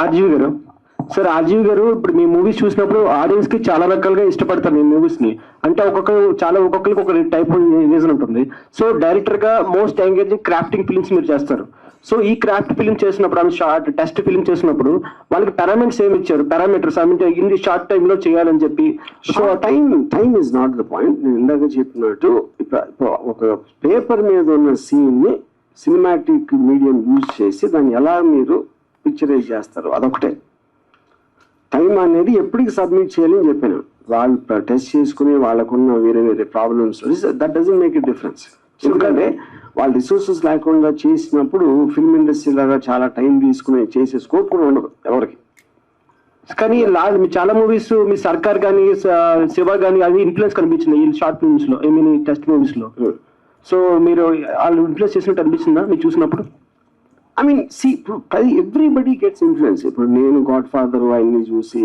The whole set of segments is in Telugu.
ఆర్జీవి గారు సార్, ఆర్జీవి గారు ఇప్పుడు మీ మూవీస్ చూసినప్పుడు ఆడియన్స్ కి చాలా రకాలుగా ఇష్టపడతారు మీ మూవీస్ ని. అంటే ఒక్కొక్కరికి ఒక టైప్ రీజన్ ఉంటుంది. సో డైరెక్టర్ గా మోస్ట్ ఎంగేజింగ్ క్రాఫ్టింగ్ ఫిల్మ్స్ మీరు చేస్తారు. సో ఈ క్రాఫ్ట్ ఫిల్మ్ చేసినప్పుడు ఆమె షార్ట్ టెస్ట్ ఫిల్మ్ చేసినప్పుడు వాళ్ళకి పారామీటర్స్ ఏమి ఇచ్చారు? పారామీటర్స్ అంటే ఇన్ని షార్ట్ టైమ్ లో చేయాలని చెప్పి. So time is not the point. నేను ఇందాక చెప్పినట్టు ఒక పేపర్ మీద ఉన్న సీన్ ని సినిమాటిక్ మీడియం యూజ్ చేసి దాన్ని ఎలా మీరు పిక్చరైజ్ చేస్తారు, అదొకటే. టైం అనేది ఎప్పటికి సబ్మిట్ చేయాలని చెప్పాను. వాళ్ళు టెస్ట్ చేసుకుని వాళ్ళకున్న వేరే వేరే problems, that doesn't make it difference. ఎందుకంటే వాళ్ళ రిసోర్సెస్ లేకుండా చేసినప్పుడు ఫిల్మ్ ఇండస్ట్రీ లాగా చాలా టైం తీసుకుని చేసే స్కోప్ కూడా ఉండదు ఎవరికి. కానీ చాలా మూవీస్ మీ సర్కార్ కానీ శివ కానీ అది ఇన్ఫ్లుయెన్స్ కనిపించింది ఈ షార్ట్ ఫిల్మ్స్ లో, ఐ మీన్ ఈ టెస్ట్ మూవీస్ లో. సో మీరు వాళ్ళు ఇన్ఫ్లుయెన్స్ చేసినట్టు అనిపించిందా మీరు చూసినప్పుడు? I mean everybody gets influence. ఇప్పుడు నేను గాడ్ ఫాదర్ అన్ని చూసి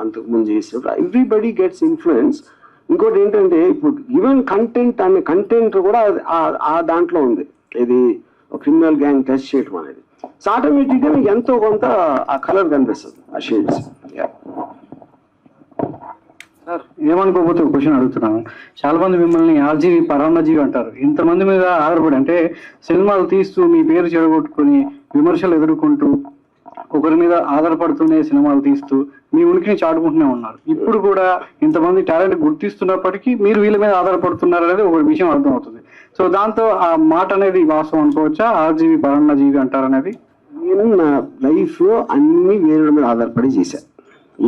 అంతకుముందు చేసినప్పుడు ఎవ్రీబడి గెట్స్ ఇన్ఫ్లుయెన్స్. ఇంకోటి ఏంటంటే ఇప్పుడు ఈవెన్ కంటెంట్ అనే కంటెంట్ కూడా ఆ దాంట్లో ఉంది. ఇది క్రిమినల్ గ్యాంగ్ టెస్ట్ చేయడం అనేది. సో ఆటోమేటిక్గా మీకు ఎంతో కొంత ఆ కలర్ కనిపిస్తుంది, ఆ షేడ్స్. సార్, ఏమనుకోకపోతే ఒక క్వశ్చన్ అడుగుతున్నాను. చాలా మంది మిమ్మల్ని ఆర్జీవి పరాన్నజీవి అంటారు. ఇంతమంది మీద ఆధారపడి అంటే సినిమాలు తీస్తూ మీ పేరు చెడగొట్టుకుని విమర్శలు ఎదుర్కొంటూ ఒకరి మీద ఆధారపడుతూనే సినిమాలు తీస్తూ మీ ఉనికిని చాటుకుంటూనే ఉన్నారు. ఇప్పుడు కూడా ఇంతమంది టాలెంట్ గుర్తిస్తున్నప్పటికీ మీరు వీళ్ళ మీద ఆధారపడుతున్నారు అనేది ఒక విషయం అర్థం అవుతుంది. సో దాంతో ఆ మాట అనేది వాస్తవం అనుకోవచ్చా? ఆర్జీవి పరాన్నజీవి అంటారనేది. నేను నా లైఫ్ లో అన్ని వేరే మీద ఆధారపడి చేశాను.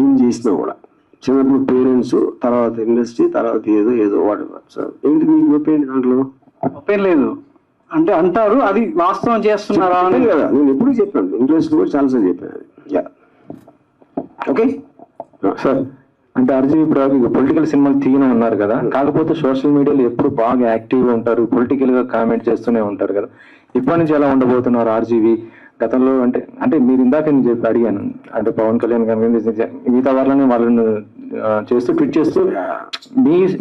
ఏం చేసినా కూడా చిన్నప్పుడు పేరెంట్స్, తర్వాత ఇండస్ట్రీ, తర్వాత ఏదో వాడు. ఏంటి మీకు ఒప్పేంటి దాంట్లో? ఒప్పేం లేదు అంటే అంటారు, అది వాస్తవం చేస్తున్నారా అని కదా నేను ఎప్పుడు చెప్పాను. ఇంట్రెస్ట్ కూడా చాలాసార్లు చెప్పాను. ఓకే సార్, అంటే ఆర్జీవి ఇప్పుడు పొలిటికల్ సినిమాలు తీయనే ఉన్నారు కదా, కాకపోతే సోషల్ మీడియాలో ఎప్పుడు బాగా యాక్టివ్గా ఉంటారు, పొలిటికల్ గా కామెంట్ చేస్తూనే ఉంటారు కదా. ఇప్పటి నుంచి ఎలా ఉండబోతున్నారు ఆర్జీవి? గతంలో అంటే మీరు ఇందాక నేను చెప్పి అడిగాను, అంటే పవన్ కళ్యాణ్ కానీ మిగతా వాళ్ళని చేస్తూ ట్వీట్ చేస్తూ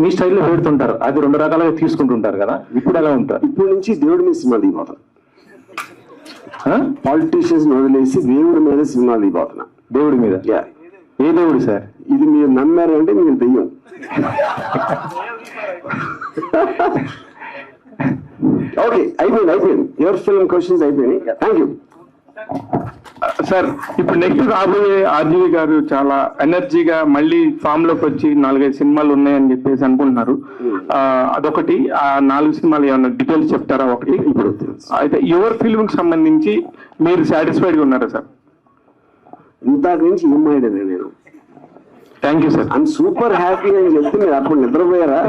మీ స్టైల్లో పెడుతుంటారు, అది రెండు రకాలుగా తీసుకుంటుంటారు కదా. ఇప్పుడు ఎలా ఉంటారు? ఇప్పుడు నుంచి దేవుడి మీద సినిమా దిగిపోతాను. పాలిటీషియన్స్ వదిలేసి దేవుడి మీద సినిమా దిగిపోతున్నా. దేవుడి మీద? ఏ దేవుడు సార్? ఇది మీరు నమ్మారు అంటే మీరు దెయ్యం. ఓకే, అయిపోయింది. యువర్ ఫిల్మ్ క్వశ్చన్స్ అయిపోయినాయి. Thank you sir. ఇప్పుడు నెక్స్ట్ రాబోయే ఆర్జీవి గారు చాలా ఎనర్జీగా మళ్ళీ ఫామ్ లోకి వచ్చి 4-5 సినిమాలు ఉన్నాయని చెప్పేసి అనుకుంటున్నారు. అదొకటి. ఆ 4 సినిమాలు ఏమన్నా డీటెయిల్స్ చెప్తారా? ఒకటి ఇప్పుడు అయితే యువర్ ఫిల్మ్ కి సంబంధించి మీరు సాటిస్ఫైడ్ గా ఉన్నారా సార్? ఇంత నుంచి ఏం మాట్లాడాను నేను. Thank you sir. I'm super happy అని చెప్తే మీరు అప్పుడు నిద్రపోయారా?